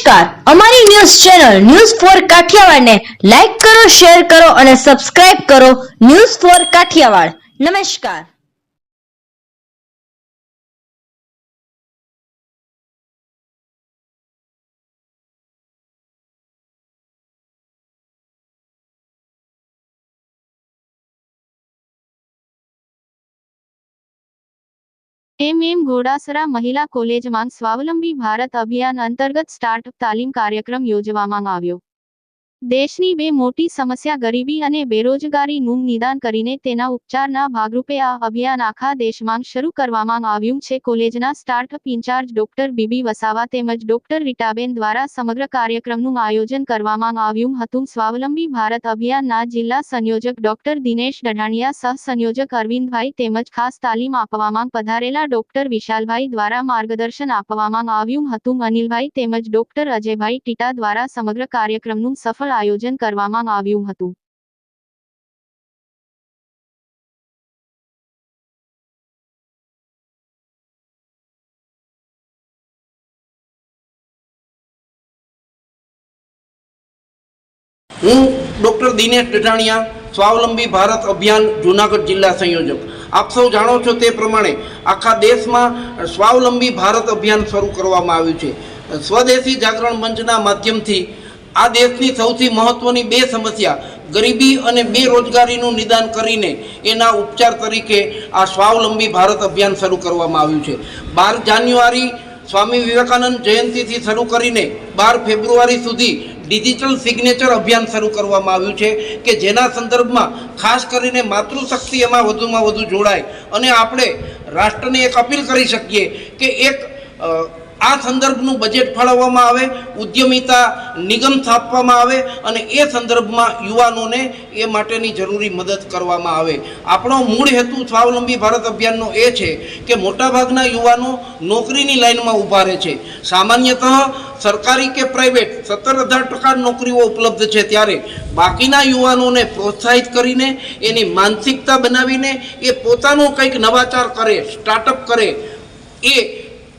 નમસ્કાર, અમારી news channel news for કાઠિયાવાડને લાઈક કરો, શેર કરો અને સબસ્ક્રાઇબ કરો. News for Kathiawad. નમસ્કાર. એમ ઘોડાસરા મહિલા કોલેજમાં સ્વાવલંબી ભારત અભિયાન અંતર્ગત સ્ટાર્ટઅપ તાલીમ કાર્યક્રમ યોજવામાં આવ્યો. દેશની બે મોટી સમસ્યા ગરીબી અને બેરોજગારીનું નિદાન કરીને તેના ઉપચારના ભાગરૂપે આ અભિયાન આખા દેશમાં શરૂ કરવામાં આવ્યું છે. કોલેજના startup in charge doctor BB Vasava તેમજ ડોક્ટર રીટાબેન દ્વારા સમગ્ર કાર્યક્રમનું આયોજન કરવામાં આવ્યું હતું. સ્વાવલંબી ભારત અભિયાનના જિલ્લા સંયોજક ડોક્ટર દિનેશ ડઢાણિયા, સહ સંયોજક અરવિંદભાઈ તેમજ ખાસ તાલીમ આપવામાં પધારેલા ડોક્ટર વિશાલભાઈ દ્વારા માર્ગદર્શન આપવામાં આવ્યું હતું. અનિલભાઈ તેમજ ડોક્ટર અજયભાઈ ટીટા દ્વારા સમગ્ર કાર્યક્રમનું સફળ આયોજન કરવામાં આવ્યું હતું. હું ડોક્ટર દિનેશ ડઢાણિયા, સ્વાવલંબી ભારત અભિયાન જૂનાગઢ જિલ્લા સંયોજક. આપ સૌ જાણો છો તે પ્રમાણે આખા દેશમાં સ્વાવલંબી ભારત અભિયાન શરૂ કરવામાં આવ્યું છે. સ્વદેશી જાગરણ મંચના માધ્યમથી આ દેશની સૌથી મહત્વની બે સમસ્યા ગરીબી અને બેરોજગારીનું નિદાન કરીને એના ઉપચાર તરીકે આ સ્વાવલંબી ભારત અભિયાન શરૂ કરવામાં આવ્યું છે. 12 જાન્યુઆરી સ્વામી વિવેકાનંદ જયંતિથી શરૂ કરીને 12 ફેબ્રુઆરી સુધી ડિજિટલ સિગ્નેચર અભિયાન શરૂ કરવામાં આવ્યું છે કે જેના સંદર્ભમાં ખાસ કરીને માતૃશક્તિ એમાં વધુમાં વધુ જોડાય અને આપણે રાષ્ટ્રને એક અપીલ કરી શકીએ કે એક આ સંદર્ભનું બજેટ ફાળવવામાં આવે, ઉદ્યમિતા નિગમ સ્થાપવામાં આવે અને એ સંદર્ભમાં યુવાનોને એ માટેની જરૂરી મદદ કરવામાં આવે. આપણો મૂળ હેતુ સ્વાવલંબી ભારત અભિયાનનો એ છે કે મોટાભાગના યુવાનો નોકરીની લાઇનમાં ઊભા રહે છે. સામાન્યતઃ સરકારી કે પ્રાઇવેટ 17-18% નોકરીઓ ઉપલબ્ધ છે, ત્યારે બાકીના યુવાનોને પ્રોત્સાહિત કરીને એની માનસિકતા બનાવીને એ પોતાનો કંઈક નવાચાર કરે, સ્ટાર્ટઅપ કરે, એ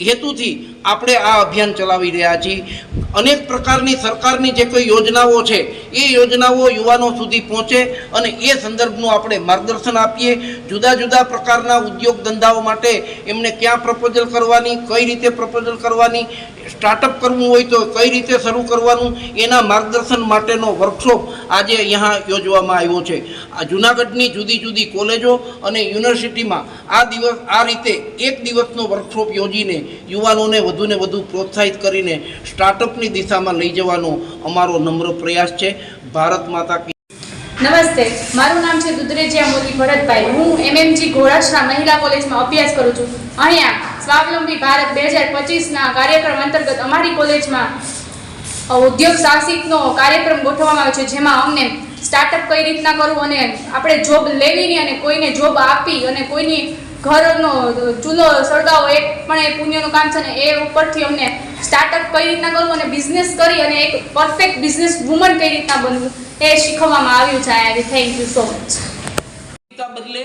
હેતુથી આપણે આ અભિયાન ચલાવી રહ્યા છીએ. અનેક પ્રકારની સરકારની જે કોઈ યોજનાઓ છે એ યોજનાઓ યુવાનો સુધી પહોંચે અને એ સંદર્ભનું આપણે માર્ગદર્શન આપીએ. જુદા જુદા પ્રકારના ઉદ્યોગ ધંધાઓ માટે એમને ક્યાં પ્રપોઝલ કરવાની, કઈ રીતે પ્રપોઝલ કરવાની, સ્ટાર્ટઅપ કરવું હોય તો કઈ રીતે શરૂ કરવાનું, એના માર્ગદર્શન માટેનો વર્કશોપ આજે અહીંયા યોજવામાં આવ્યો છે. આ જૂનાગઢની જુદી જુદી કોલેજો અને યુનિવર્સિટીમાં આ રીતે એક દિવસનો વર્કશોપ યોજીને યુવાનોને વધુને વધુ પ્રોત્સાહિત કરીને સ્ટાર્ટઅપની દિશામાં લઈ જવાનો અમારો નમ્ર પ્રયાસ છે. ભારત માતા કી. નમસ્તે, મારું નામ છે દુધરેજિયા મોદી ભરતભાઈ. હું એમએમજી ઘોડાસરા મહિલા કોલેજમાં અભ્યાસ કરું છું. અહીંયા સ્વાવલંબી ભારત 2025ના કાર્યક્રમ અંતર્ગત અમારી કોલેજમાં ઉદ્યોગ સાહસિકનો કાર્યક્રમ ગોઠવવામાં આવ્યો છે, જેમાં અમને સ્ટાર્ટઅપ કઈ રીતના કરવું અને આપણે જોબ લેવી નહીં અને કોઈને જોબ આપી અને કોઈની ઘરનો ચૂલો સળગાવો એ પણ એ પુણ્યનું કામ છે ને એ ઉપરથી અમને સ્ટાર્ટઅપ કઈ રીતના કરવું અને બિઝનેસ કરી અને એક પરફેક્ટ બિઝનેસ વુમન કઈ રીતના બનવું એ શીખવવામાં આવ્યું છે. Thank you so much. બદલે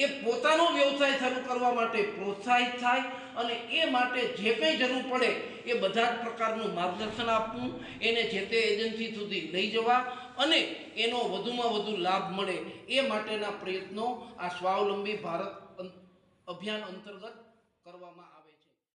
એ પોતાનો વ્યવસાય શરૂ કરવા માટે પ્રોત્સાહિત થાય અને એ માટે જે કંઈ જરૂર પડે એ બધા જ પ્રકારનું માર્ગદર્શન આપવું, એને જે તે એજન્સી સુધી લઈ જવા અને એનો વધુમાં વધુ લાભ મળે એ માટેના પ્રયત્નો આ સ્વાવલંબી ભારત અભિયાન અંતર્ગત કરવામાં આવે છે.